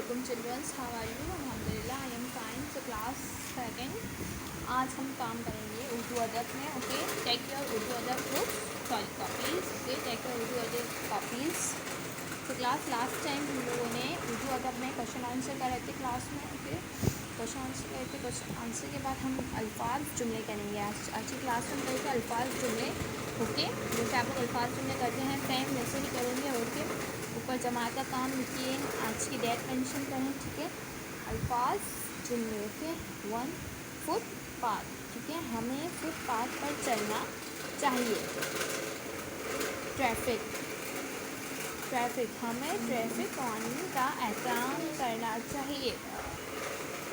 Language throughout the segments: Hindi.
Assalamualaikum children, how are you? Alhamdulillah, I am fine. So class second, आज हम काम करेंगे उर्दू अदब में. ओके, टेक योर उर्दू अदब book, sorry copies. Okay, take your Urdu अदब कॉपीज़. तो क्लास लास्ट टाइम हम लोगों ने उर्दू अदब में क्वेश्चन आंसर कर रहे थे क्लास में. ओके, क्वेश्चन आंसर कर रहे थे. क्वेश्चन आंसर के बाद हम अल्फाज जुमले करेंगे. आज की क्लास में करेंगे अल्फाज जुमले. ओके, जैसे आप लोग अल्फाज जुमले करते हैं सेम वैसे ही करेंगे. ओके, ऊपर जमात का काम लिखिए, आज की डेट मेंशन करें. ठीक है, अल्फाज जुमले. Okay, 1 footpath. ठीक है, हमें फुटपाथ पर चलना चाहिए. ट्रैफिक हमें ट्रैफिक कानून का एहतराम करना चाहिए.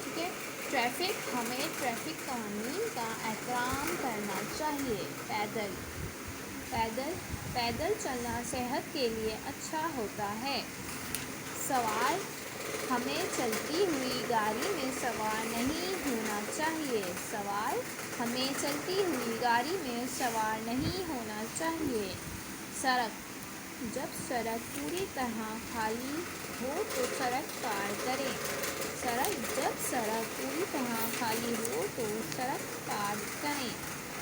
ठीक है, ट्रैफिक हमें ट्रैफिक कानून का एहतराम करना चाहिए. पैदल चलना सेहत के लिए अच्छा होता है. सवार हमें चलती हुई गाड़ी में सवार नहीं होना चाहिए. हमें चलती हुई गाड़ी में सवार नहीं होना चाहिए. सड़क जब सड़क पूरी तरह खाली हो तो सड़क पार करें. जब सड़क पूरी तरह खाली हो तो सड़क पार करें.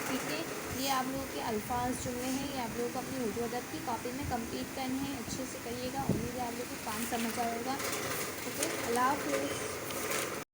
ठीक है, ये आप लोगों के अल्फाज जुमले हैं. ये आप लोगों को अपनी उर्दू अदब की कॉपी में कंप्लीट करने हैं. अच्छे से करिएगा. उम्मीद है आप लोगों को काम समझ आएगा. ओके, अल्लाह हाफ़िज़.